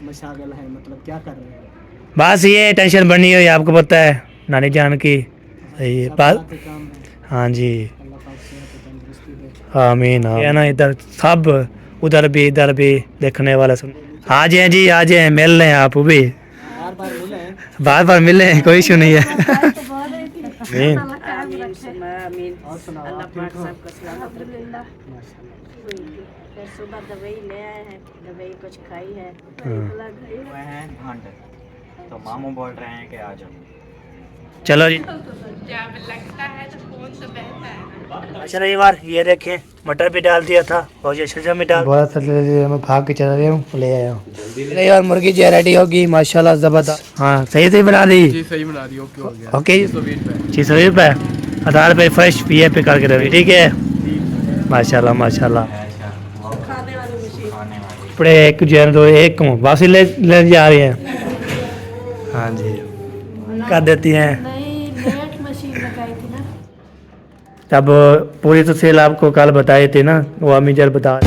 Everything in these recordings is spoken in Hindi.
मशागल है, मतलब क्या कर रहे हैं? बस ये टेंशन बनी हुई है, आपको पता है नानी जान की। सही है सब बात। अल्लाह के काम है। हाँ जी। अल्लाह पाक सेहत और तंदुरुस्ती दे। आमीन आमीन। है ना, इधर सब उधर भी इधर भी देखने वाले सुन। आ जाए जी, आ जाए, मिल लें आप भी। बार बार मिले हैं। बार बार मिले, कोई इशू नहीं है। आमीन। आमीन सुम्मा आमीन। और सुनाओ, अल्लाह आप पाक ठीक हो? सबको सलामत रखे। माशाल्लाह। फिर सुबह दवाई ले आए हैं, दवाई कुछ खाई है। हुए हैं घंट, तो मामू बोल रहे हैं कि आ जाओ। चलो जी। जब लगता है तो फोन तो बहता है। अच्छा रविवार ये देखें, मटर भी डाल दिया था और ये शलजम भी डाल। बहुत मैं भाग के चला रहा हूँ, ले आया हूँ। रविवार मुर्गी जो रेडी होगी माशाल्लाह जबरदस्त। हाँ सही सही बना दी जी, सही बना दी। ओके हो गया। ओके। 620 ₹620 ₹18 फ्रेश पीए पे करके रही, ठीक है। माशाल्लाह माशाल्लाह। अच्छा वो खाने वाली मशीन। खाने वाली कपड़े एक जो है तो एक वापसी ले जा रही हैं। हाँ जी, कर देती हैं। नहीं, लेट मशीन लगाई थी ना। तब पूरी तफसील आपको कल बताई थी ना, वो अम्मी जर बता।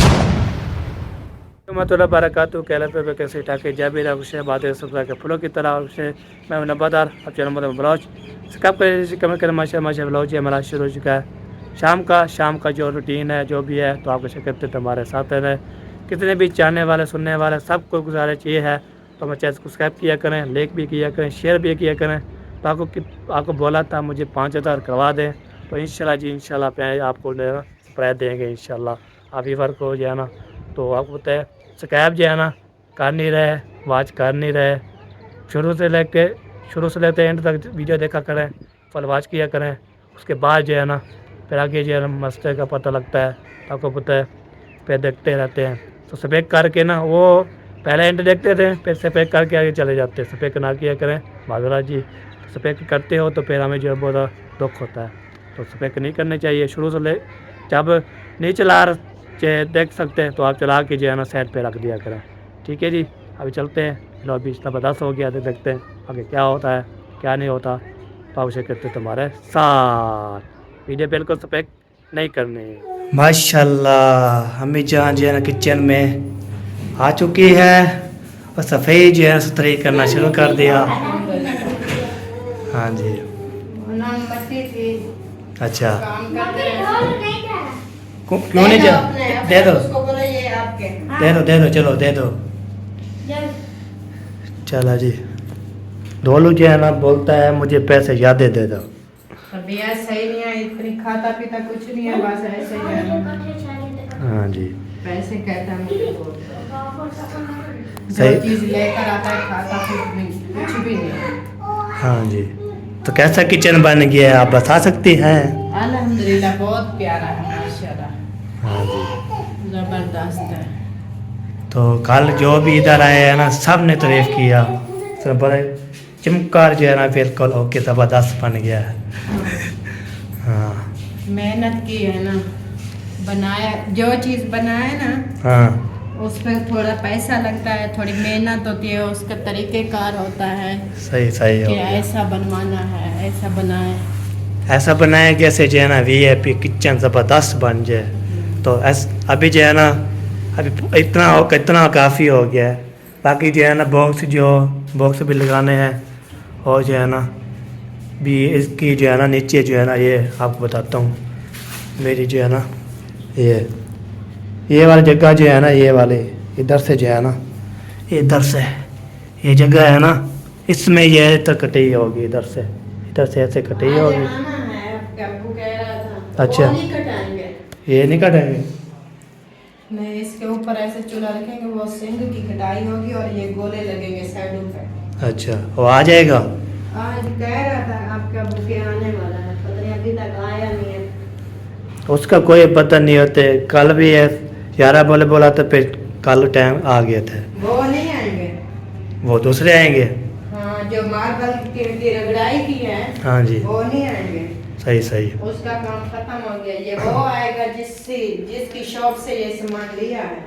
मैं बारकातु कैला पे कैसे टाके जाबी से बातें सब के फुलों की तरह से मैं नब्बादार अब चैनल मतलब ब्लाउज कब कर कमेंट कर माशा माशा ब्लाउज हमारा शुरू हो चुका है। शाम का जो रूटीन है जो भी है, तो आपको शिकत हमारे साथ रहे। कितने भी चाहने वाले सुनने वाले सबको गुजारिश ये है, तो मैं चैनल सब्सक्राइब किया करें, लाइक भी किया करें, शेयर भी किया करें। तो आपको बोला था मुझे 5000 करवा दें, तो इंशाल्लाह जी इंशाल्लाह आपको सरप्राइज देंगे इंशाल्लाह। आप ही वर्क हो जाए ना, तो आपको पता है सब्सक्राइब जो है ना कर नहीं रहे, वाच कर नहीं रहे। शुरू से लेते एंड तक वीडियो देखा करें, फल वाच किया करें। उसके बाद जो है ना फिर आगे जो है ना मस्ते का पता लगता है, आपको पता है फिर देखते रहते हैं। तो सपेक करके ना वो पहले एंड देखते थे, फिर सपेक करके आगे चले जाते हैं। सपेक ना किया करें माजरा जी, सपेक करते हो तो फिर हमें जो है बहुत दुख होता है। तो सपेक नहीं करने चाहिए शुरू से ले। जब नहीं चला देख सकते हैं तो आप चला के जो है ना साइड पे रख दिया करें, ठीक है जी। अभी चलते हैं, लो अभी इतना 10 हो गया, तो देखते हैं आगे क्या होता है क्या नहीं होता। तो आवश्यक करते तुम्हारे साथ वीडियो बिल्कुल सपेक नहीं करनी। माशाल्लाह हमें जहाँ जो है ना किचन में आ चुकी है और सफ़ेद जो है सुथरी करना शुरू कर दिया। हाँ जी अच्छा, क्यों नहीं जा, दे दो चलो दे दो। चला जी, ढोलू जो है ना बोलता है मुझे पैसे ज़्यादा दे दो। तबीयत सही नहीं है, इतनी खाता पीता कुछ नहीं है, बस ऐसे ही है। हाँ जी पैसे कहता है मुझे बहुत। सही। जो चीज़ लेकर आता है खाता कुछ भी नहीं है। हाँ जी, तो कैसा किचन बन गया है आप बता सकती हैं? अल्हम्दुलिल्लाह बहुत प्यारा है माशाल्लाह, हाँ जी। ज़बरदस्त है। तो कल जो भी इधर आए हैं ना सब ने तारीफ किया, सब बड़े चमकार जो है ना बिल्कुल ओके ज़बरदस्त बन गया है। हाँ मेहनत की है ना, बनाया जो चीज़ बनाए ना हाँ उस पर थोड़ा पैसा लगता है, थोड़ी मेहनत होती है, उसका तरीक़ेकार होता है सही सही हो कि गया। ऐसा बनवाना है, ऐसा बनाए। ऐसा बनाया जैसे जो है ना VIP किचन ज़बरदस्त बन जाए। तो अभी जो है ना अभी इतना काफ़ी हो गया है। बाकी जो है ना बॉक्स भी लगाने हैं, और जो है ना भी इसकी जो है ना नीचे जो है ना ये आपको बताता हूँ, मेरी जो है ना ये वाली जगह जो है ना ये वाले इधर से जो है ना इधर से ये जगह है ना, इसमें ये तो कटी होगी, इधर से ऐसे कटी होगी। अब्बू कह रहा था अच्छा। वो नहीं कटाएंगे, ये नहीं कटेंगे? नहीं इसके ऊपर ऐसे चूल्हा रखेंगे, वो सिंग की कटाई होगी और ये गोले लगेंगे साइडों पे। अच्छा, वो आ जाएगा। आज कह रहा था आपका बुके आने वाला है, पता नहीं अभी तक आया नहीं है। उसका कोई पता नहीं होते। कल भी है 11 बोला तो फिर कल टाइम आ गया था। वो नहीं आएंगे, वो दूसरे आएंगे। हाँ जो मार्बल की रगड़ाई की है हाँ जी वो नहीं आएंगे, सही। उसका काम खत्म हो गया। ये वो आएगा जिसकी शॉप से ये सामान लिया है,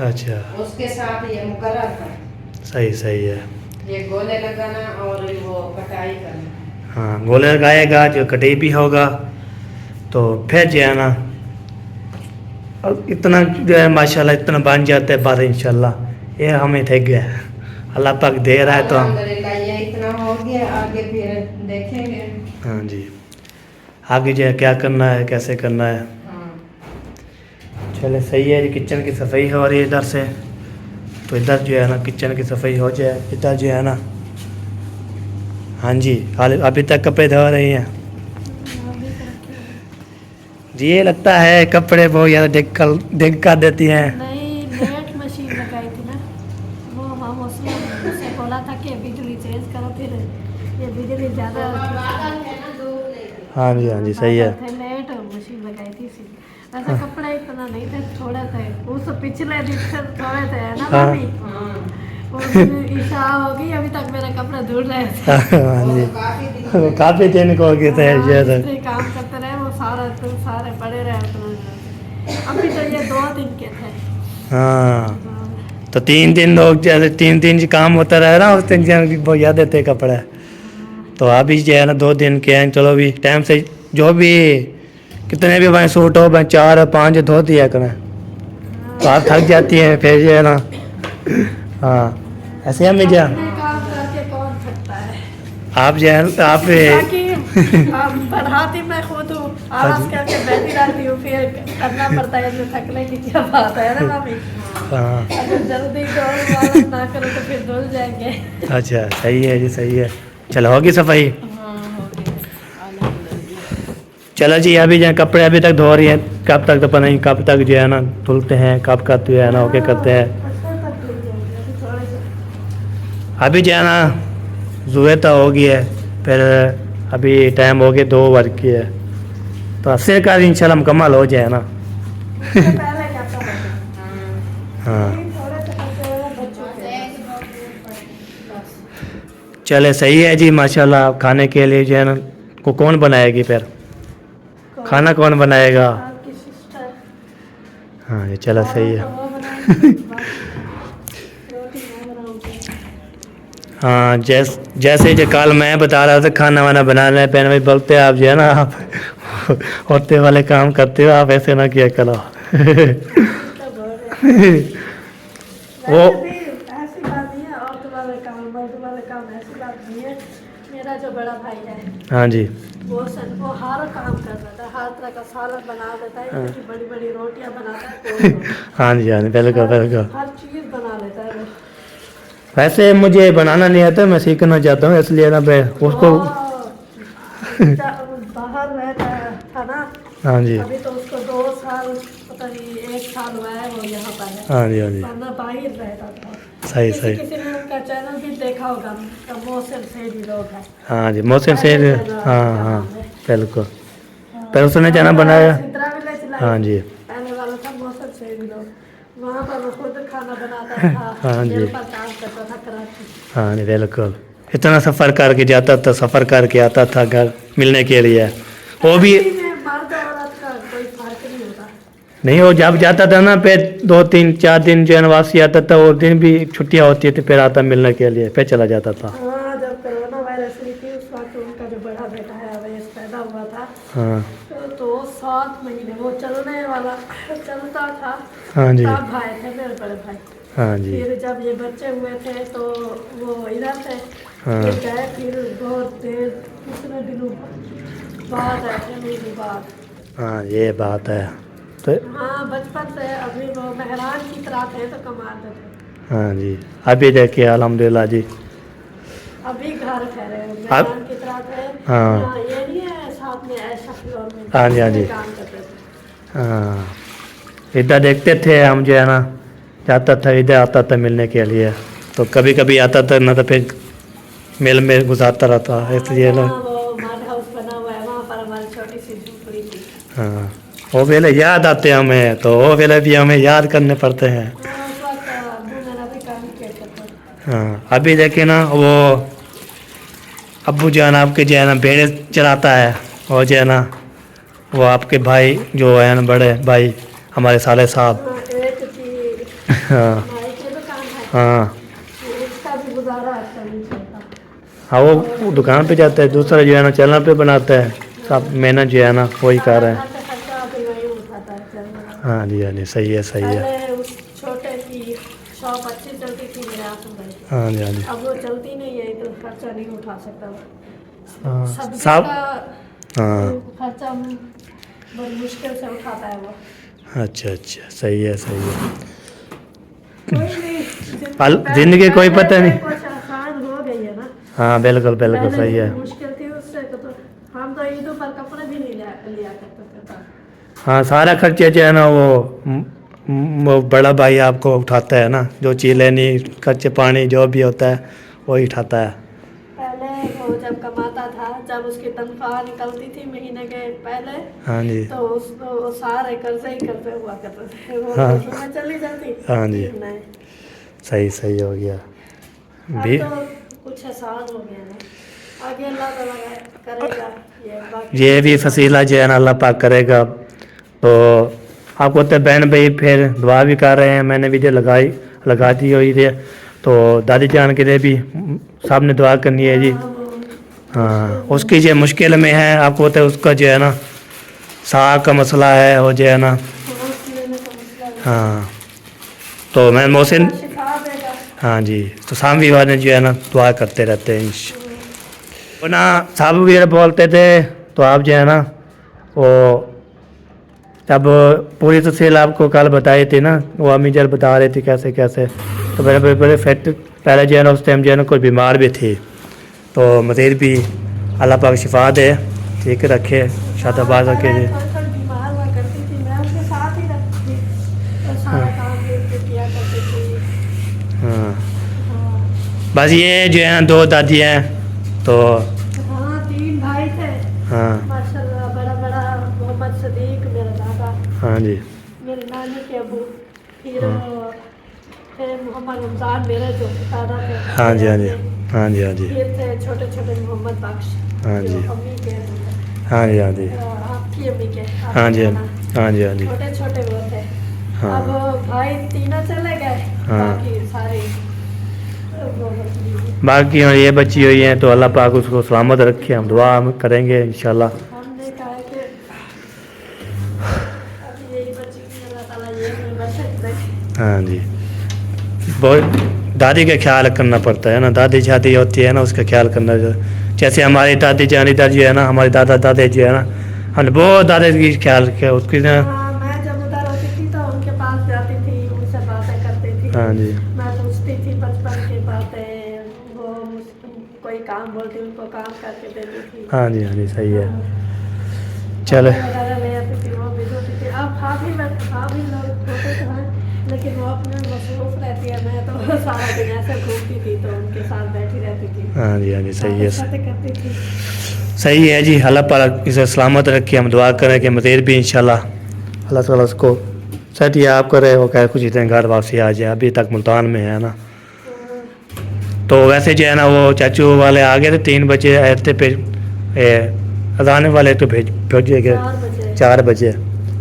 अच्छा उसके साथ ये मुकर्रर था। सही है। ये गोले लगाना और वो कटाई करना। हाँ गोले लगाएगा, जो कटाई भी होगा, तो फिर जो है ना और इतना जो है माशाल्लाह इतना बन जाता है बात इंशाल्लाह। ये हमें थे गया अल्लाह पाक दे रहा है तो हम अल्हम्दुलिल्लाह ये इतना हो गया, आगे फिर देखेंगे। हाँ जी, आगे जो है क्या करना है, कैसे करना है। हाँ। चले सही है जी। किचन की सफाई हो रही है इधर से, तो इधर जो है ना किचन की सफाई हो जाए। इधर जो है ना, हाँ जी, अभी तक कपड़े धो रही हैं जी। ये लगता है कपड़े बहुत ज़्यादा देख कर देती हैं। नहीं, लेट मशीन लगाई थी ना, वो हम उससे बोला था कि बिजली चेंज करो, फिर ये बिजली ज़्यादा हाँ जी सही है। लेट मशीन लगाई थी इसीलिए। वैसे कपड़े इतना नहीं थे, थोड़े थे, उस पिछले दिन से थोड़े थे ना हाँ। भाभी। वो ईशा होगी, अभी तक मेरे कपड़े धुल रहे थे। हाँ जी, काफ़ी दिन को गए थे हाँ, ज़्यादा। मिस्त्री काम करते रहे, वो सारे पड़े रहे उतना। अभी तो ये 2 दिन के थे। हाँ, तो 3 दिन लोग जैसे 3 दिन काम होता रहा ना, उस दिन बहुत याद देते कपड़े। तो अभी जो है ना 2 दिन के हैं, चलो भी टाइम से जो भी कितने भी भाई सूट हो, भाई 4 5 धो दिया करें, तो आप थक जाती हैं फिर जो है ना। हाँ, ऐसे हमें जा अपने काम करके कौन थकता है? आप जो है आप ताकि बढ़ाती मैं खुद हूँ, आवाज करके बैठी रहती हूँ, फिर करना पड़ता है, इसमें थकने की क्या बात है ना भाभी। हाँ, अगर जल्दी दौड़ ना करो तो फिर धुल जाएंगे। अच्छा सही है जी, सही है। चलो होगी सफाई। चलो जी, अभी जो है कपड़े अभी तक धो रही हैं, कब तक तो पता नहीं, कब तक जो है ना धुलते हैं, कब का जो है ना ओके करते हैं। अभी जो है ना जुए तो हो गई है, फिर अभी टाइम हो गया 2 बज की है, तो अस्से का इंशाल्लाह मुकम्मल हो जाए ना। पहले क्या था? हाँ, थोड़े से बच्चों के चले सही है जी माशाल्लाह। खाने के लिए जो है ना को कौन बनाएगी, फिर खाना कौन बनाएगा? आपकी सिस्टर। हाँ ये चलो सही है। वो बनाएंगे, रोटी मैं बनाऊंगी। हाँ, जैसे जो कल मैं बता रहा था खाना वाना बनाना पहले भाई बोलते आप जो है ना आप होते वाले काम करते हो, आप ऐसे ना किया करो। वो वैसे भी ऐसी बात नहीं है, औरत वाले काम मर्द वाले काम ऐसी बात नहीं है। मेरा जो बड़ा भाई है हाँ जी, वो हर काम कर देता है, हर तरह का सालन बना देता है, इतनी बड़ी बड़ी रोटियां बनाता है, कोई हाँ जी, हाँ जी, बिल्कुल बिल्कुल। हर चीज़ बना लेता है वो। वैसे मुझे बनाना नहीं आता, मैं सीखना चाहता हूँ, इसलिए ना मैं उसको बाहर रहता था ना, हाँ जी, अभी तो उसको 2 साल पता नहीं 1 साल हुआ है वो यहाँ पर है, हाँ जी, हाँ जी, वरना बाहर रहता था। सही किसी सही। किसी ने उनका चैनल भी देखा होगा, मोहसिन सैदी लोग है। हाँ जी, मोहसिन से हाँ हाँ बिल्कुल, पर उसने जाना बनाया। सिद्रा विलेज लाइफ हाँ जी, पहले वाला था मोहसिन सैदी लोग, वहाँ पर वो खुद खाना बनाता था, हाँ जी। जेल पर काम करता था कराची। हाँ जी बिल्कुल। इतना सफ़र करके जाता था, सफ़र करके आता था घर मिलने के लिए। वो भी कराची में मर्द औरत का कोई फर्क नहीं होता। नहीं, वो जब जाता था ना फिर 2 3 4 दिन जो है ना वापसी आता था, वो दिन भी छुट्टियाँ होती थी, फिर आता मिलने के लिए, फिर चला जाता था। हाँ, जब कोरोना वायरस हुई थी उस वक्त उनका जो बड़ा बेटा है अवैस पैदा हुआ था, हाँ तो 7 महीने वो चलने वाला चलता था, हाँ जी, तब भाई थे मेरे बड़े भाई। हाँ जी, फिर जब ये बच्चे हुए थे तो वो इधर थे, हाँ। फिर गए, फिर बहुत देर कितने दिनों बाद आए थे, महीने बाद। हाँ ये बात है। तो हाँ, बचपन से अभी वो मेहरान की तरह थे तो कमाते थे। हाँ जी, अभी देखिए अल्हम्दुलिल्लाह जी, अभी घर ठहरे मेहरान की तरह थे। हाँ। यहाँ ये नहीं है साथ में ऐसा फ्लोर में हाँ जी, हाँ जी। काम करते थे। हाँ इधर देखते थे हम जो है ना, जाता था इधर आता था मिलने के लिए, तो कभी कभी आता था ना, तो फिर मेल में गुजारता रहता, इसलिए ना। हाँ, वो माड हाउस बना हुआ है, वहाँ पर हमारी छोटी सी झोपड़ी थी। हाँ, वो वेले याद आते हैं हमें, तो वो वेले भी हमें याद करने पड़ते हैं। हाँ, उस वक्त अब्बू मेरा भी काम किया करता था। हाँ, अभी देखिए ना वो अब्बू जान आपके जो है ना भेड़े चलाता है, और जो है ना वो आपके भाई जो है ना बड़े भाई हमारे साले साहब। हाँ, एक की हाँ भाई की दुकान है, हाँ उसका भी गुजारा अच्छा नहीं चलता। हाँ, वो दुकान पे जाता है, दूसरा जो है ना चैनल पे बनाता है, सब मेहनत जो है ना वही कर रहे हैं। खर्चा अभी वही उठाता है चैनल। हाँ जी, हाँ जी, सही है सही है। पहले उस छोटे की शॉप अच्छी चलती थी मेरे आंसू भाई। हाँ जी, हाँ जी। अब वो चलती नहीं है तो खर्चा नहीं उठा सकता वो। हाँ, सब्जी सब का हाँ। खर्चा बड़ी मुश्किल से उठाता है वो। अच्छा अच्छा, सही है सही है। कोई नहीं, जिंदगी कोई पता नहीं। कुछ आसान हो गई है ना। हाँ बिल्कुल बिल्कुल पहले सही है। जितनी मुश्किल थी उससे तो हम तो ईदों पर कपड़े भी नहीं लिया करते थे। हाँ, सारा खर्चा जो है ना वो बड़ा भाई आपको उठाता है ना, जो चीज़ लेनी, खर्चे पानी जो भी होता है वही उठाता है। पहले वो जब कमाता था, जब उसकी तनख्वाह निकलती थी महीने के पहले, हाँ जी, तो उसको वो सारे कर्जे ही कर्जे हुआ करते थे। वो हाँ। तो चली जाती। हाँ जी। नहीं, सही सही हो गया अब भी। तो कुछ आसान हो गया ना। आगे अल्लाह ताला करेगा ये बाकी। ये भी फसीला जो है ना अल्लाह पाक करेगा। तो आपको तो बहन भाई फिर दुआ भी कर रहे हैं, मैंने वीडियो लगा दी हुई थी। तो दादी जान के लिए भी साहब ने दुआ करनी है जी। हाँ, उसकी जो मुश्किल में है, आपको तो उसका जो है ना साग का मसला है, वो जो है ना। हाँ, तो मैं मोहसिन, शिफा देगा। हाँ जी, तो सामवी वाले जो है ना दुआ करते रहते हैं। वो ना साहब भी बोलते थे, तो आप जो है ना वो जब पूरी तफसील आपको कल बताई थी ना, वो अम्मी जल बता रही थी कैसे कैसे। तो मेरे बड़े फैक्ट पहले जो है ना उस टाइम जो है ना कोई बीमार भी थी। तो मज़ीद भी अल्लाह पाक शिफा दे, ठीक रखे, शादाबाद रखे जी। थोड़ी बीमार हुआ करती थी, मैं उसके साथ ही रहती थी और सारा काम लेके किया करती थी। हाँ, हाँ, बस ये जो है ना दो दादी हैं। तो हाँ, 3 भाई थे हाँ माशाल्लाह। बड़ा बड़ा मोहम्मद सदीक मेरा दादा, हाँ जी, मेरे नानी के अबू, फिर मोहम्मद रमज़ान मेरे जो दादा थे। हाँ जी, हाँ जी, हाँ जी, हाँ जी, फिर थे छोटे छोटे मोहम्मद बख्श, हाँ जो जी, अम्मी के, हाँ जी, हाँ जी, आपकी अम्मी के, हाँ जी, आपके हाँ जी, हाँ जी, छोटे छोटे वो थे। हाँ। अब भाई तीनों चले गए, हाँ। बाकी सारे वो बची। बाकी और ये बच्ची हुई हैं, तो अल्लाह पाक उसको सलामत रखे, हम दुआ करेंगे इंशाल्लाह। हमने कहा कि अब यही बच्ची की अल्लाह ताला ये में बरकत रखे। हाँ जी, बहुत दादी का ख्याल करना पड़ता है ना, दादी शादी होती है ना उसका ख्याल करना। जैसे हमारी दादी जान इधर जो है ना, हमारे दादा दादी जो है ना, हमने बहुत दादी की ख्याल किया उसकी ना। हाँ, मैं जब उधर होती थी तो उनके पास जाती थी, उनसे बातें करती थी। हाँ जी, मैं पूछती थी बचपन की बातें, वो कोई काम बोलती उनको काम करके देती थी। हाँ जी, हाँ जी, सही है। चले, वगैरह ले आती थी, वो भी धोती थी। अब भाभी लोग होते तो हैं, लेकिन वो अपने मसरूफ रहती है। मैं तो सारा दिन ऐसे घूमती थी, तो उनके साथ बैठी रहती थी, हाँ जी, हाँ जी, सही है, बातें करती थी। सही है जी। अल्लाह पाक इसे सलामत रखे, हम दुआ करें कि मज़ीद भी इंशाल्लाह अल्लाह ताला उसको सेट या आप करे, वो कहे कुछ दिन घर वापसी आ जाए। अभी तक मुल्तान में है ना। तो वैसे जो है ना वो चाचू वाले आ गए थे 3 बजे आए थे, फिर अजाने वाले तो भेजे गए 4 बजे 4 बजे।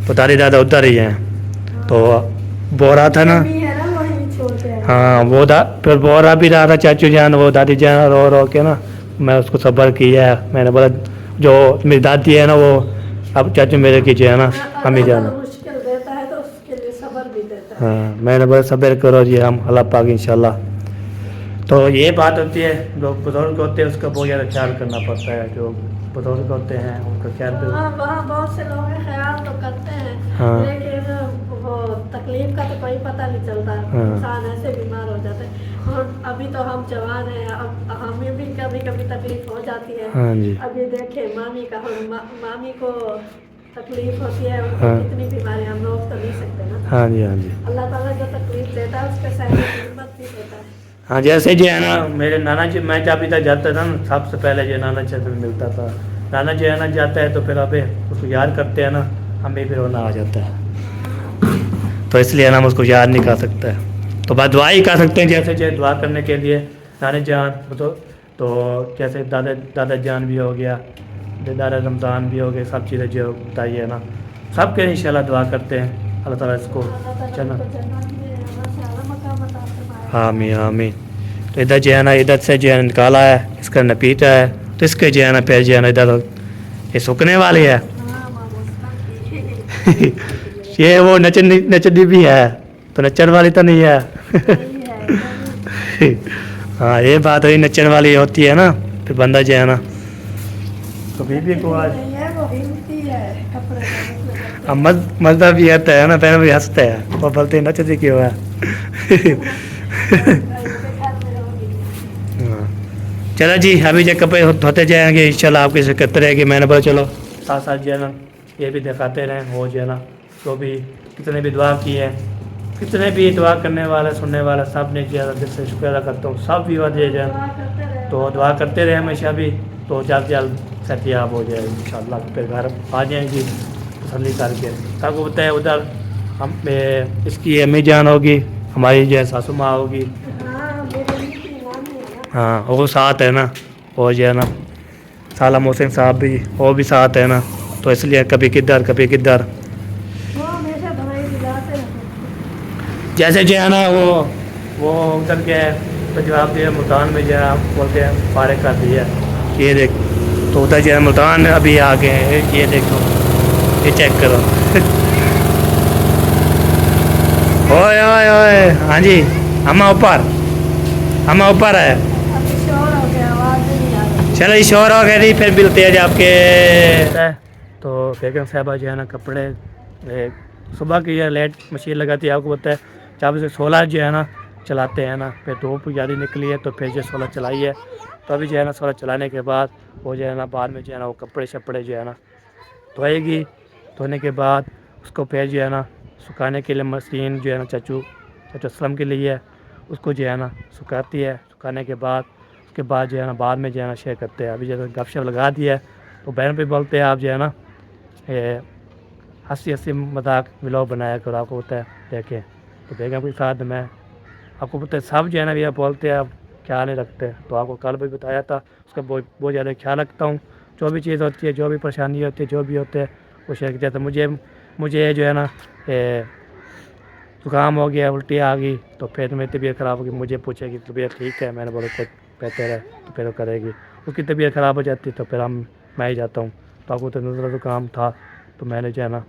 तो दादी दादा उधर ही हैं। तो बोल रहा था ना, भी है ना, वही छोड़ते हैं। हाँ वो फिर बोल रहा भी रहा था चाचू जान, वो दादी जान रो रो के ना, मैं उसको सब्र किया है। मैंने बोला जो मेरी दादी है ना वो अब चाचू मेरे की जो है ना अम्मी जान। अल्लाह मुश्किल देता है तो उसके लिए सब्र भी देता है। हाँ, मैंने बोला सब्र करो जी, हम अल्लाह पाक इंशाल्लाह। तो ये बात होती है, जो बुजुर्ग होते हैं उसका बहुत ज़्यादा ख्याल करना पड़ता है। जो बुजुर्ग होते हैं उनका ख्याल हाँ, वहाँ बहुत से लोग हैं, ख्याल तो करते हैं, हाँ। लेकिन वो तकलीफ का तो कोई पता नहीं चलता। हाँ। इंसान ऐसे बीमार हो जाते हैं। और अभी तो हम जवान हैं, अब हमें भी कभी कभी तकलीफ हो जाती है। हाँ जी, अभी देखे मामी का, मामी को तकलीफ होती है, उनको हाँ। कितनी बीमारी हम रोक तो नहीं सकते ना। हाँ जी, हाँ जी, अल्लाह ताला जो तकलीफ देता है उसके सहने की हिम्मत भी देता है। हाँ। जैसे जो है ना मेरे नाना जी, मैं जब इधर जाता था ना, सबसे पहले जो नाना जी से मिलता था। नाना जो है ना जाता है तो फिर अबे उसको याद करते हैं ना, हमें फिर रोना आ जाता है। तो इसलिए ना हम उसको याद नहीं कर सकते हैं। तो बस दुआ ही कर सकते हैं, जैसे जैसे दुआ करने के लिए नानी जान तो जैसे दादा जान भी हो गया, दादा रमज़ान भी हो गए, सब चीज़ें जो बताइए ना, सब के इंशाल्लाह दुआ करते हैं अल्लाह ताला इसको अल्लाह ताला चलना। उनको जन्नत में माशाअल्लाह मकाम अता फरमाए। आमीन आमीन। तो इधर जो है ना, इधर से जो है निकाला है, इसका नपीता है, तो इसके जो है ना पैर जो है ना इधर ये सूखने वाली है। हाँ, मामूस की। ये वो नचनी भी है, तो नचन वाली तो नहीं है। सही है। हाँ ये बात हुई नचन वाली होती है ना, फिर बंदा जो है ना तो बीबी को आज नहीं है वो हिलती है कपड़े का मज़ा भी आता है ना, पहले भी हंसते हैं वो बोलते नचती क्यों है। हाँ। चलो जी अभी जो कपड़े धोते जाएंगे इंशाल्लाह आपकी शिकत रहेगी। मैंने बोला चलो साथ साथ जो है ना ये भी दिखाते रहें, वो जो है ना जो भी कितने भी दुआ की है, कितने भी दुआ करने वाला सुनने वाला सब ने किया, दिल से शुक्र अदा करता हूँ सब भी वजह जो है तो दुआ करते रहे हमेशा भी, तो जल्द जल्द सेहतियाब हो जाए इंशाल्लाह, फिर घर आ जाएंगी तसल्ली करके। सबको पता है उधर हम इसकी अम्मी जान होगी, हमारी जो है सासू माँ होगी, हाँ वो साथ है ना, वो जो है ना साला मोहसिन साहब भी वो भी साथ है ना, तो इसलिए कभी किधर कभी किधर जैसे जो है ना वो उधर के तो जवाब दिया मुल्तान में जो है बोलते हैं फारिग कर दिया, ये देख तो उधर जो है मुल्तान अभी आ गए हैं, ये देखो ये चेक करो। ओए ओए ओए हाँ जी हम ऊपर है, चलो ये शोर हो गया नहीं फिर मिलते हैं आपके। तो बेगम साहबा जो है ना कपड़े सुबह की या लेट मशीन लगाती है, आपको पता है 4 से 16 जो है ना चलाते हैं ना, फिर धूप ज़्यादा निकली है तो फिर जो 16 चलाई है, तो अभी जो है ना 16 चलाने के बाद वो जो है ना बाद में जो है ना वो कपड़े शपड़े जो है ना धोएगी, धोने के बाद उसको फिर जो है ना सुखाने के लिए मशीन जो है ना चाचू असलम के लिए है, उसको जो है ना सुखाती है, सुखाने के बाद उसके बाद जो है ना बाद में जो है ना शेयर करते हैं। अभी जो गपशप लगा दिया है तो बहन पे बोलते हैं आप जो है ना हंसी मजाक व्लॉग बनाया करो, आपको होता है देखें, तो बेगम के साथ मैं आपको पता है सब जो है ना भैया बोलते हैं आप ख्याल नहीं रखते, तो आपको कल भी बताया था उसका बहुत ज़्यादा ख्याल रखता हूँ, जो भी चीज़ होती है जो भी परेशानी होती है जो भी होते हैं वो शेयर किया था। मुझे जो है ना जुकाम हो गया, उल्टी आ गई, तो फिर मेरी तबीयत ख़राब होगी, मुझे पूछेगी तबीयत ठीक है, मैंने बोला कुछ बेहतर है तो फिर वो करेगी, उसकी तबीयत ख़राब हो जाती तो फिर मैं ही जाता हूँ, तो आपको तो नज़र जुकाम था तो मैंने जो है ना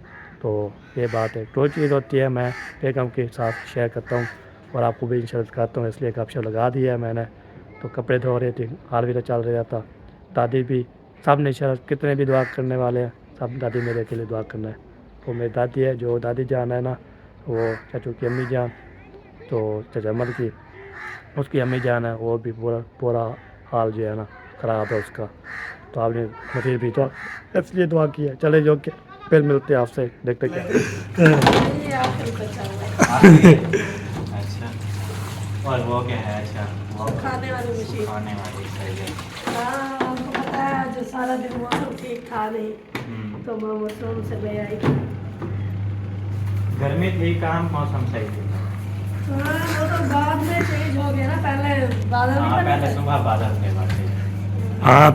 तो ये बात है, जो चीज़ होती है मैं बेगम के साथ शेयर करता हूँ और आपको भी इंशाल्लाह दिखाता हूँ, इसलिए गपशप लगा दिया है मैंने। तो कपड़े धो रहे थे, हाल भी तो चल रहा था, दादी भी सब ने इंशाल्लाह कितने भी दुआ करने वाले हैं सब दादी मेरे के लिए दुआ करना है। तो मेरी दादी है जो दादी जान है ना वो चाचू की अम्मी जान, तो चाचा अमल की उसकी अम्मी जान है, वो भी पूरा हाल जो है ना ख़राब है उसका, तो आपने मुझे भी तो इसलिए दुआ की है। चले जो के फिर मिलते हैं आपसे, देखते क्या अच्छा और वो क्या है? अच्छा वो खाने वाली मशीन, खाने वाली सही है। हाँ आपको पता है जो सारा दिन मौसम ठीक था नहीं तो मैं मौसम से ले आई। गर्मी थी काम मौसम सही थी। हाँ वो तो बाद में चेंज हो गया ना, पहले बादल नहीं हाँ बने पहले थे। सुबह बादल थे बाकी। हाँ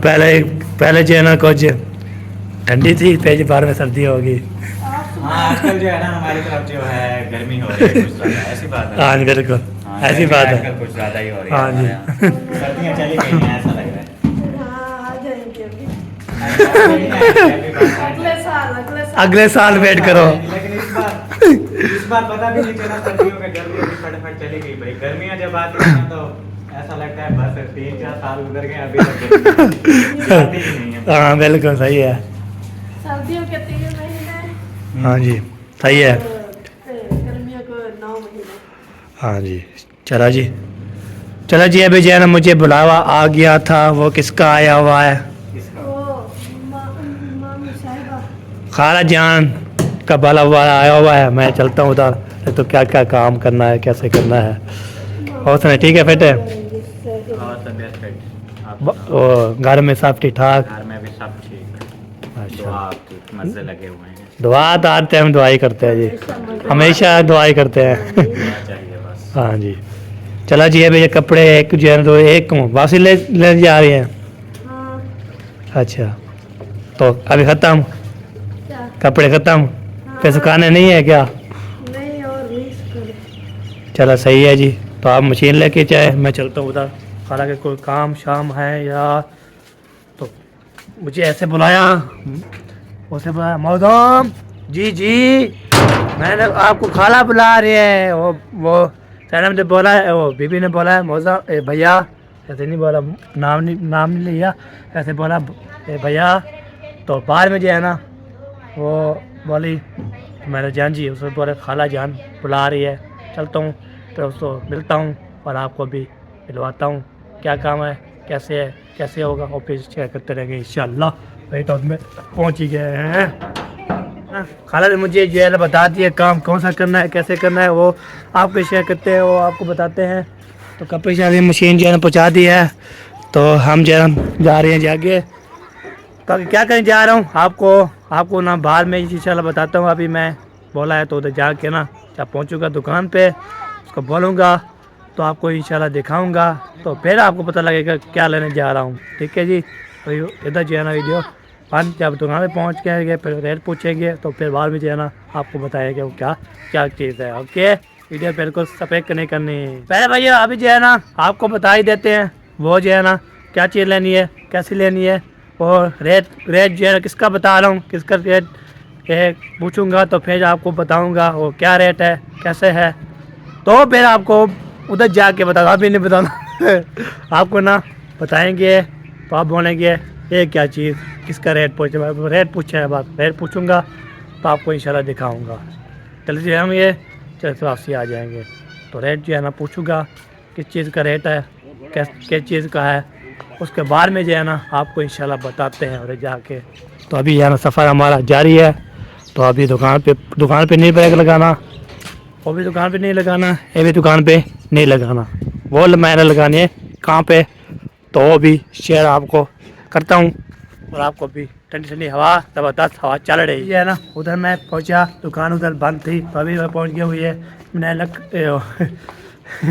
पहले जो है ना कुछ ठंडी थी, फिर बाद में सर्दी होगी। हाँ आजकल जो है ना हमारी तरफ जो है गर्मी हो रही है कुछ ज़्यादा, ऐसी बात है। हाँ बिल्कुल हाँ, ऐसी गर्मी बात है। आजकल कुछ ज़्यादा ही हो रही है। हाँ जी। हमारे यहाँ। सर्दियाँ चली गई हैं ऐसा लग रहा है। हाँ आ जाएंगे अभी अगले अगले साल वेट करो। लेकिन इस बार पता भी नहीं चला सर्दियों में, गर्मी अभी फटाफट चली गई भाई। गर्मियाँ जब आती हैं ना तो ऐसा लगता है बस 3-4 साल गुजर गए अभी तक आती ही नहीं है। हाँ बिल्कुल सही है। सर्दियों के 3 महीने हाँ जी सही है। गर्मियों को 9 महीने। हाँ जी चला जी अभी जो है ना मुझे बुलावा आ गया था, वो किसका आया हुआ है? वो मामी साहिबा खाला जान का बाला वाला आया हुआ है, मैं चलता हूँ उधर, तो क्या क्या काम करना है कैसे करना है। और सुने ठीक है बेटे, और तबीयत फिट? आप वो घर में सब ठीक ठाक? घर में भी सब ठीक। दुआ अच्छा आपकी मज़े लगे हुए हैं। दुआ तो हर टाइम दुआई करते हैं जी, हमेशा दुआई करते हैं। दुआ चाहिए बस। हाँ जी चला जी अभी ये कपड़े एक जो है तो एक वापसी ले जा रही हैं? हाँ अच्छा तो अभी ख़त्म क्या कपड़े ख़त्म, फिर सुखाने नहीं है क्या? नहीं और 20 करे। चला सही है जी, तो आप मशीन लेके जाए, मैं चलता हूँ उधर। हालांकि कोई काम शाम है या तो मुझे ऐसे बुलाया, उसे बुलाया मौदम जी मैंने आपको खाला बुला रही है। वो सैनम ने बोला है, वो बीबी ने बोला है मौजा भैया ऐसे नहीं बोला, नाम नहीं लिया, ऐसे बोला भैया। तो बाद में जो है ना वो बोली मेरे जान जी, उसने बोले खाला जान बुला रही है, चलता हूँ, फिर उसको मिलता हूँ और आपको भी मिलवाता हूँ क्या काम है, कैसे होगा, और फिर शेयर करते रहेंगे इंशाल्लाह। भाई तो में पहुँच ही गए हैं। खाला ने मुझे जो है बता दिया काम कौन सा करना है, कैसे करना है, वो आपको शेयर करते हैं, वो आपको बताते हैं। तो कपड़े शादी मशीन जो है पहुँचा दी है, तो हम जो है जा रहे हैं जाके। तो अभी क्या करने जा रहा हूँ आपको ना बाहर में इंशाल्लाह बताता हूँ। अभी मैं बोला है तो उधर जाके ना जब पहुँचूँगा दुकान पे उसको बोलूँगा तो आपको इंशाल्लाह दिखाऊँगा, तो फिर आपको पता लगेगा क्या लेने जा रहा हूँ। ठीक है जी, अभी इधर जो है ना वीडियो बंद, जब दुकान पे पहुँच गए फिर रेट पूछेंगे तो फिर बाद में जो है ना आपको बताएगा वो क्या चीज़ है। ओके, वीडियो बिल्कुल सफेद नहीं करनी। पहले भैया अभी जो है ना आपको बता ही देते हैं वो जो है ना क्या चीज़ लेनी है, कैसी लेनी है, और रेट जो है किसका बता रहा हूँ, किसका रेट पूछूंगा तो फिर आपको बताऊंगा वो क्या रेट है, कैसे है, तो फिर आपको उधर जाके बताऊँगा, अभी नहीं बताना। आपको ना बताएंगे तो आप बोलेंगे ये क्या चीज़, किसका रेट पूछा है, बात रेट पूछूंगा तो आपको इंशाल्लाह दिखाऊंगा। चलिए हम ये चलते वापसी आ जाएंगे, तो रेट जो है ना पूछूंगा किस चीज़ का रेट है, किस चीज़ का है, उसके बाद में जो है ना आपको इंशाल्लाह बताते हैं और जाके। तो अभी यहाँ सफ़र हमारा जारी है, तो अभी दुकान पे नहीं ब्रेक लगाना, वो भी दुकान पे नहीं लगाना, ये भी दुकान पे नहीं लगाना, वो मैंने लगानी है कहाँ पे, तो वो भी शेयर आपको करता हूँ। और आपको भी ठंडी ठंडी हवा ज़बरदस्त हवा चल रही है ना। उधर मैं पहुँचा, दुकान उधर बंद थी, तो अभी मैं पहुँच गया हुई है मैंने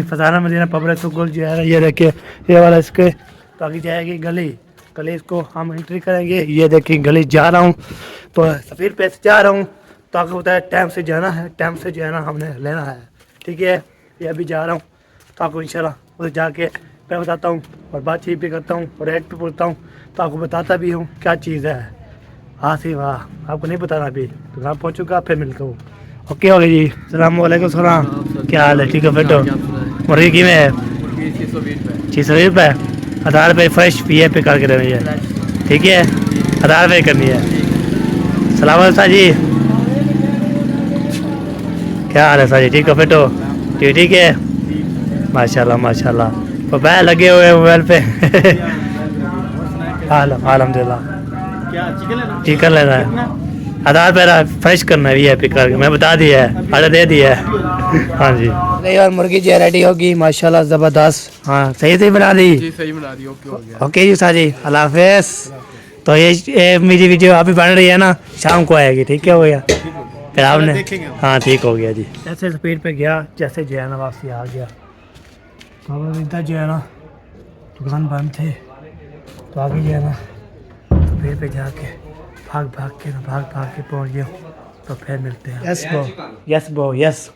फसाना मदीना पब्लिक स्कूल जो है ये देखिए, ये वाला इसके तो आगे जाएगी गली इसको हम एंट्री करेंगे। ये देखिए गली जा रहा हूँ, तो सफ़ीर पे से जा रहा हूँ, तो आपको बताया टाइम से जाना है, टाइम से जो है ना हमने लेना है। ठीक है, ये अभी जा रहा हूँ, तो आपको इंशाल्लाह उधर जाके मैं बताता हूँ और बातचीत भी करता हूँ और रेट भी पूछता हूँ, तो आपको बताता भी हूँ क्या चीज़ है। हाँ सी वाह, आपको नहीं बताना, अभी दुकान पहुँचूँगा फिर मिलता हूँ। ओके हो गया जी, सलामकुम सलाम, क्या हाल है, ठीक है बेटो। मुर्गी की में है 620 रुपये, 1000 रुपये फ्रेश पी पे करके देनी है, ठीक है, 1000 रुपये करनी है। सलाम शाह जी, क्या हाल है शाह जी, ठीक है बेटो, ठीक है, माशाल्लाह माशाल्लाह, तो बैल लगे हुए मोबाइल पे। अल्हम्दुलिल्लाह, चिकन लेना है, 1000 रुपये फ्रेश करना है VIP करके, मैं बता दिया है, ऑर्डर दे दिया है। हाँ जी, और मुर्गी जो रेडी होगी माशाल्लाह ज़बरदस्त। हाँ सही बना दी जी, सही बना दी, ओके हो गया। ओके जी साजी, अल्लाह हाफिज़। तो ये मेरी वीडियो अभी बन रही है ना, शाम को आएगी, ठीक है हो गया, फिर आपने, हाँ ठीक हो गया जी। जैसे स्पीड पे गया, जैसे जो है ना वापसी आ गया, तो इधर जो है ना दुकान बंद थे, तो आगे जो है ना स्पीड पे जाके भाग के पहुँच गया, तो फिर मिलते हैं। यस बो यस,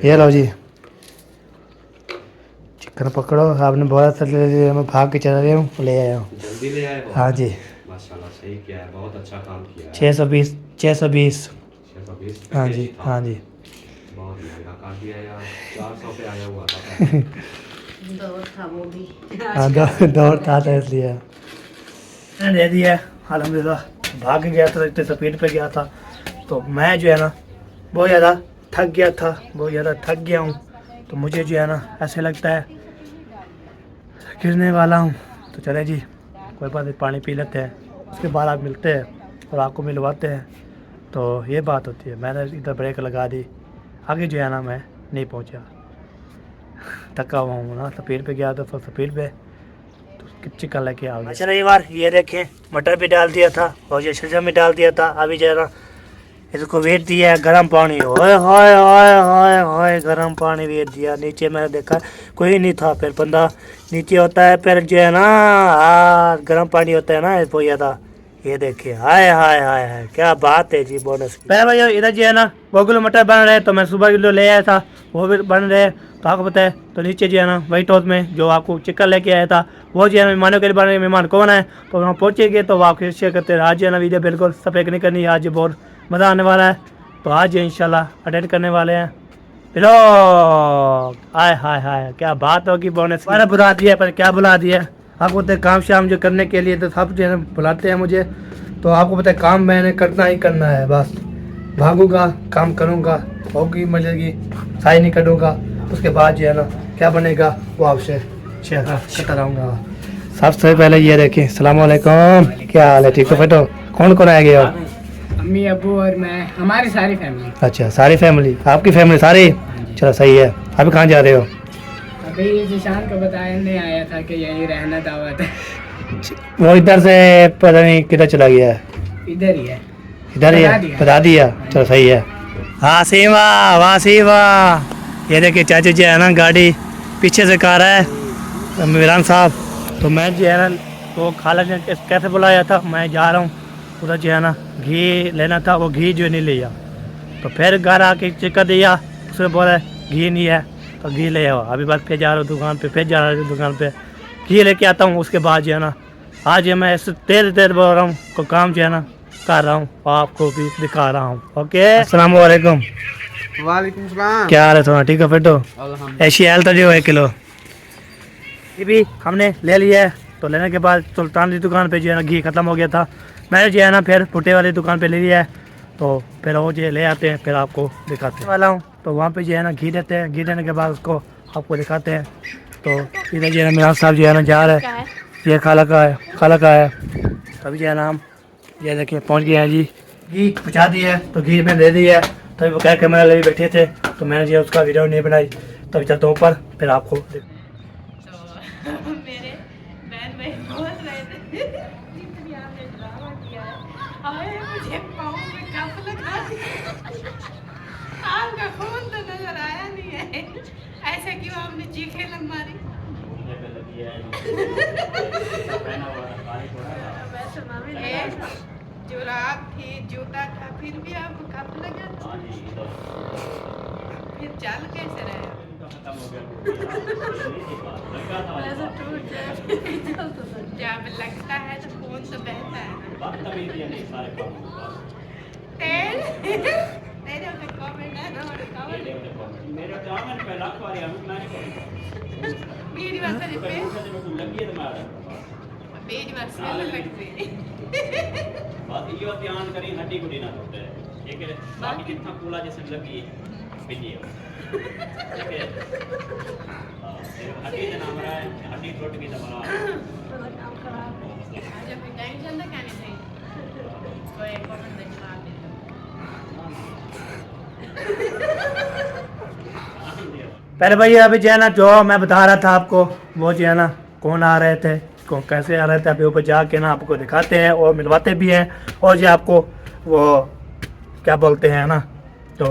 ये लो जी चिकन पकड़ो, आपने बोला था मैं भाग के चला रहा हूँ, ले आया हूँ, जल्दी ले आए हो। हाँ जी, माशाल्लाह सही किया है, बहुत अच्छा काम किया है। 620 620 हाँ जी, हाँ जी, बहुत महंगा काट दिया यार, 400 पे आया हुआ था। दौड़ था वो भी। हाँ दौड़ था इसलिए दे दिया, अल्हम्दुलिल्लाह। भाग गया था, इतने स्पीड पे गया था, तो मैं जो है ना बहुत ज़्यादा थक गया हूँ, तो मुझे जो है ना ऐसे लगता है गिरने वाला हूँ। तो चले जी, कोई बात नहीं, पानी पी लेते हैं, उसके बाद आप मिलते हैं और आपको मिलवाते हैं। तो ये बात होती है, मैंने इधर ब्रेक लगा दी, आगे जो है ना मैं नहीं पहुँचा, थका हुआ हूँ ना, स्पीड पे गया था, तो स्पीड पे तो चिकन लेके आ गया। अच्छा रही बार ये देखें, मटर भी डाल दिया था और ये शलजम भी डाल दिया था। अभी जो है ना इसको वेट दिया है गर्म पानी, ओए होए होए होए होए गर्म पानी वेट दिया। नीचे मैंने देखा कोई नहीं था, फिर बंदा नीचे होता है, फिर जो है ना गर्म पानी होता है ना, वो ये था, ये देखिए, हाय हाय हाय हाय, क्या बात है जी, बोनस। पहले भाई इधर जो है ना 2 किलो मटर बन रहे, तो मैं सुबह किलो ले आया था, वो भी बन रहे, तो आपको पता है। तो नीचे जो है ना वाइट हाउस में जो आपको चिकन लेके आया था, वो जो है ना मेहमानों के लिए बन रहे, मेहमान कौन है, तो वहाँ पहुँचेंगे तो आपको शेयर करते हैं। आज जो है ना वीडियो बिल्कुल सफेद नहीं करनी है, आज बहुत मज़ा आने वाला है, तो आज इंशाल्लाह अटेंड करने वाले हैं। ब्लॉग हाय हाय हाय क्या बात होगी बोनस मैंने बुला दिया पर क्या बुला दिया आपको पता है काम शाम जो करने के लिए तो सब जो है बुलाते हैं मुझे तो आपको पता है काम मैंने करना ही करना है बस भागूंगा काम करूंगा होगी मिलेगी साई नहीं करूँगा उसके बाद जो है ना क्या बनेगा वो आपसे शेयर करता रहूँगा। सबसे पहले ये देखिए अस्सलाम वालेकुम क्या हाल है ठीक हो बेटो कौन कौन आ गए हो अम्मी अबू और मैं हमारी सारी फैमिली। अच्छा सारी फैमिली आपकी फैमिली सारी चलो सही है अभी कहाँ जा रहे हो अभी जिशान को बताने आया था कि यहीं रहना दावत है। वो इधर से पता नहीं किधर चला गया है इधर ही है इधर ही बता है दिया। बता दिया चलो सही है। हाँ सीमा वाह सीमा ये देखिए चाचा जी है ना गाड़ी पीछे से कार है इमरान साहब तो मैं जो है ना तो खाला ने कैसे बुलाया था मैं जा रहा हूँ उधर जो है ना घी लेना था वो घी जो नहीं लिया तो फिर घर आके चिक्का दिया उसमें बोला घी नहीं है तो घी ले आओ अभी बस फिर जा रहा हूँ दुकान पे फिर जा रहा हूँ दुकान पे घी लेके आता हूँ उसके बाद जो है ना आज ये मैं तेज बोल रहा हूँ को काम जो है ना कर रहा हूँ आपको भी दिखा रहा हूँ ओके अस्सलाम वालेकुम वालेकुम सलाम। क्या हाल है तुम्हारा ठीक है फिर तो ऐसी हाल तो जो 1 किलो ये भी हमने ले लिया है तो लेने के बाद सुल्तान की दुकान पे जो है ना घी ख़त्म हो गया था मैंने जो है ना फिर भुट्टे वाली दुकान पे ले लिया है तो फिर वो जो ले आते हैं फिर आपको दिखाते वाला हूँ तो वहाँ पे जो है ना घी देते हैं घी देने के बाद उसको आपको दिखाते हैं तो इधर जो है ना मेरा साहब जो है ना जा रहा है ये खाला का है तभी जो है ना हम ये देखिए पहुँच गए हैं जी घी पहुँचा दिया है तो घी मैंने दे दिया है तभी वो क्या कैमरा ले बैठे थे तो मैंने जो उसका वीडियो नहीं बनाई तभी चलता हूँ ऊपर फिर आपको मेरे बहन भाई बोल रहे थे जितनी आपने ड्रामा किया है आए मुझे पाँव में कप लगा दिया आपका खून तो नजर आया नहीं है ऐसे क्यों आपने चीखे लंबारी जुराब थी जूता था फिर भी आपको कप लगा फिर चल कैसे रहे जब लगता है तो खून तो बहता है तेल तेरे पे कमेंट है ना मेरे कमेंट पे लाख वाली मेरी बात पे मेरी बात से लगती बात ये ध्यान करी हड्डी गुडी ना टूटे एक बाकी जितना कूला जैसे लगी बिजी है हड्डी से नाम रहा है हड्डी टूट गई तो बड़ा काम खराब जब टेंशन तो कहने चाहिए कोई कमेंट दे जवाब दे पहले भाई अभी जो है ना जो मैं बता रहा था आपको वो जो है ना कौन आ रहे थे कौन कैसे आ रहे थे अभी ऊपर जाके ना आपको दिखाते हैं और मिलवाते भी हैं और जो आपको वो क्या बोलते हैं ना तो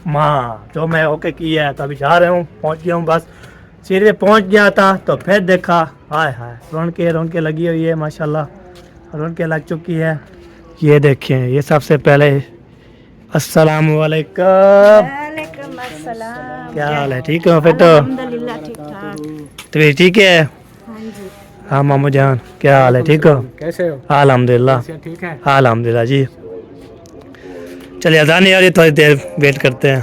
माँ जो मैं ओके किया है तो अभी जा रहे हूँ पहुँच गया हूँ बस सीढ़ी पे पहुँच गया था तो फिर देखा हाय हाय रौनकें लगी हुई है माशाल्लाह रौनकें लग चुकी है ये देखिए ये सबसे पहले अस्सलाम वालेकुम वालेकुम अस्सलाम। क्या हाल है ठीक हो फिर तो अल्हम्दुलिल्लाह ठीक ठाक। तो ठीक है हाँ जी हाँ मामू जान क्या हाल है ठीक हो कैसे हो? अल्हम्दुलिल्लाह अच्छा, ठीक है। अल्हम्दुलिल्लाह जी चलिए अजान नहीं आ रही थोड़ी देर वेट करते हैं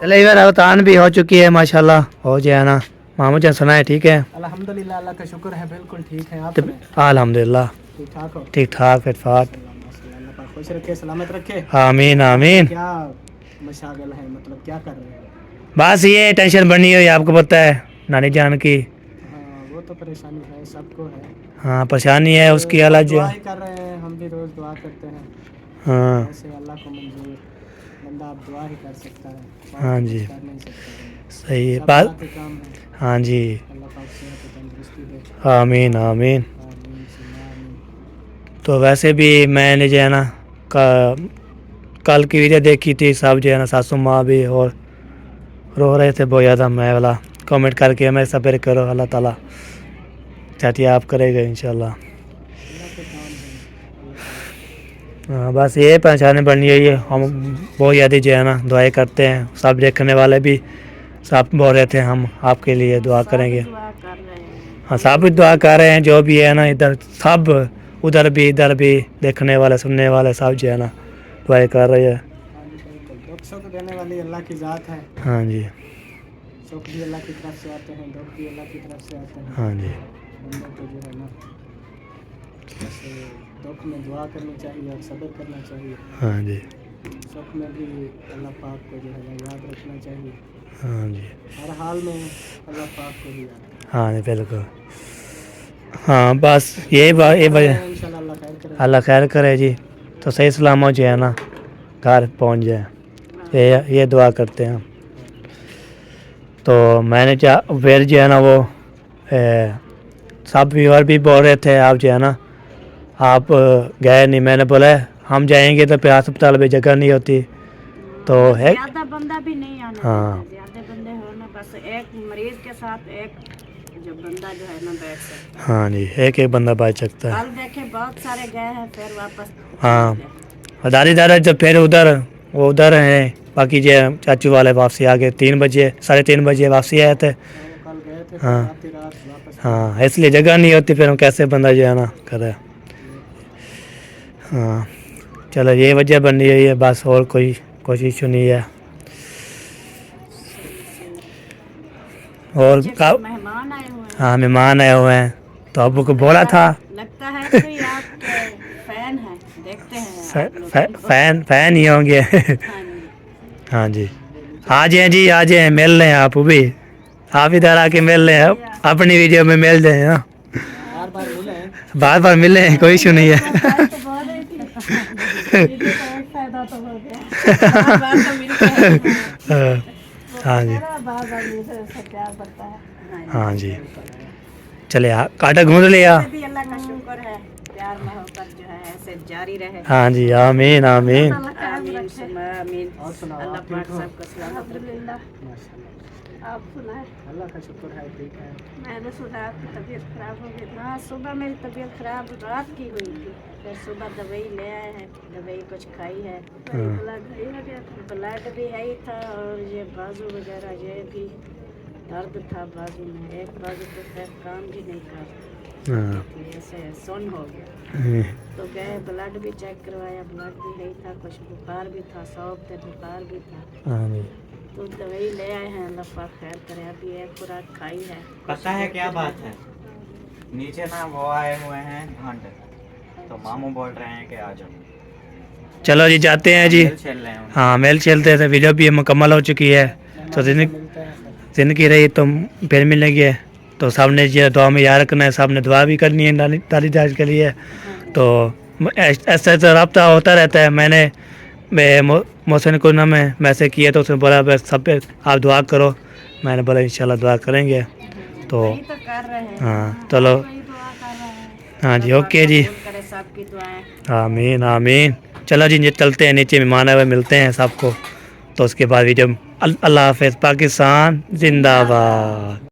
चले इधर अवतान भी हो चुकी है माशाल्लाह हो जाए ना मामू जान सुनाए ठीक है अल्हम्दुलिल्लाह अल्लाह का शुक्र है बिल्कुल ठीक है। आप तो अल्हम्दुलिल्लाह ठीक ठाक हो? ठीक ठाक फिट फाट अल्लाह पाक खुश रखे सलामत रखे। आमीन आमीन क्या मशागल है मतलब क्या कर रहे हैं? बस ये टेंशन बनी हुई है आपको पता है नानी जान की हाँ, वो तो परेशानी है सबको है। हाँ परेशानी है उसकी अलग दुआ ही कर रहे हैं हम भी रोज दुआ करते हैं। हाँ ऐसे अल्लाह को मंजूर बंदा आप दुआ ही कर सकता है। बात हाँ कुछ जी। कर नहीं सकता। सही है सब बात अल्लाह के काम है। हाँ जी अल्लाह पाक सेहत और तंदुरुस्ती दे। आमीन आमीन आमीन सुम्मा आमीन। तो वैसे भी मैंने जो है ना कल की वीडियो देखी थी सब जो है ना सासू माँ भी और रो रहे थे बहुत ज़्यादा मैं वाला कमेंट करके हमें सब्र करो अल्लाह ताला चाहती आप करेगा इंशाल्लाह। हाँ बस ये पहचाने बननी है हम बहुत ज़्यादा जो है ना दुआएं करते हैं सब देखने वाले भी सब बोल रहे थे हम आपके लिए दुआ करेंगे। दुआ कर रहे हैं। हाँ सब भी दुआ कर रहे हैं जो भी है ना इधर सब उधर भी इधर भी देखने वाले सुनने वाले सब जो है ना दुआएं कर रहे हैं। दुख सुख देने वाली अल्लाह की ज़ात है। हाँ जी, सुख भी अल्लाह की तरफ से आते हैं, दुख भी अल्लाह की तरफ से आते हैं। हाँ जी, बंदे को जो है ना जैसे दुख में दुआ करनी चाहिए और सब्र करना चाहिए। हाँ जी, सुख में भी अल्लाह पाक को जो है ना याद रखना चाहिए। हाँ जी, हर हाल में अल्लाह पाक को भी याद हाँ जी, बिल्कुल। हाँ बस ये वजह, इंशाल्लाह अल्लाह खैर करे। अल्लाह खैर करे जी, तो सही सलामत जो है ना घर पहुंच जाए, ये दुआ करते हैं। तो मैंने फिर जो है ना वो सब व्यूअर भी बोल रहे थे आप जो है ना आप गए नहीं। मैंने बोला हम जाएंगे तो फिर अस्पताल में जगह नहीं होती, तो है ज्यादा बंदा भी नहीं आना हाँ। चाहिए, ज्यादा बंदे हो ना, बस एक मरीज के साथ एक जो बंदा जो है ना बैठ सकता हाँ जी, एक बंदा बैठ सकता है। है। कल देखे बहुत सारे गए हैं फिर वापस हाँ दादी दादा जब फिर उधर हैं, बाकी जो चाचू वाले वापसी आ गए 3 बजे 3:30 बजे वापसी आए थे। कल गए थे हाँ। रात वापस। हाँ इसलिए जगह नहीं होती, फिर हम कैसे बंदा जो है ना करे। हाँ चलो ये वजह बन रही है बस, और कोई इशू नहीं है। और मेहमान आए हुए हैं। हाँ मेहमान आए हुए हैं, तो अबू को बोला था लगता है कोई आपके फैन है, देखते हैं आप लोग को। फैन ही होंगे। हाँ जी। हाँ जी, आ जाए जी, आ जाए, मिल रहे हैं आप भी, आप इधर आके मिल रहे हैं, अपनी वीडियो में मिल जाए। हाँ बार बार मिले हैं, कोई इशू नहीं है। फायदा तो हो गया। बार तो मिलते हैं। हाँ जी, बार बार मिलते हैं, सब प्यार बढ़ता है। हाँ जी, चले काटा घूम लिया। भी अल्लाह का शुक्र है, प्यार मोहब्बत जो है ऐसे जारी रहे। हाँ जी, आमीन आमीन। आमीन सुमा आमीन। और सुनाओ, अल्लाह आप ठीक पाक हो? सबको सलामत रखे। माशाल्लाह, आप सुनाए, अल्लाह का शुक्र है ठीक है। मैंने सुना आपकी तबीयत खराब हो गई थी। हाँ सुबह मेरी तबीयत खराब रात की हुई थी, फिर सुबह दवाई ले आए हैं, दवाई कुछ खाई है। ब्लड नहीं हो गया था। ब्लड भी है ही था और ये बाजू वगैरह ये भी दर्द था बाजू में, एक बाजू तो खैर काम भी नहीं कर, हाँ, ऐसे सुन हो गया। तो गए ब्लड भी चेक करवाया, ब्लड भी है ही था, कुछ बुखार भी था, 100 पे बुखार भी था। हाँ जी, तो दवाई ले आए हैं, अल्लाह पाक खैर करे। अभी एक खुराक खाई है। पता है क्या बात है, नीचे ना वो आए हुए हैं घंटे, तो मामू बोल रहे हैं कि आ जाओ। चलो जी जाते हैं जी। खेल खेल रहे हैं। हाँ मेल चलते थे, वीडियो भी मुकम्मल हो चुकी है, तो जिंदगी रही तो फिर मिलेंगे। तो सामने जो दुआ में याद रखना है, सामने दुआ भी करनी है दादी दादी के लिए। तो ऐसा तो रब्ता होता रहता है। मैंने मोहसिन को ना मैं मैसेज किया तो उसने बोला बस सब पे आप दुआ करो। मैंने बोला इंशाल्लाह दुआ करेंगे। तो वही तो कर रहे हैं। हाँ चलो, वही दुआ कर रहे हैं। हाँ जी, अल्लाह ओके पाक जी, कबूल करे सबकी दुआएं। आमीन आमीन। चलो जी चलते हैं, नीचे मेहमान आए हुए मिलते हैं सबको। तो उसके बाद वीडियो, अल्लाह हाफ़िज़, पाकिस्तान जिंदाबाद।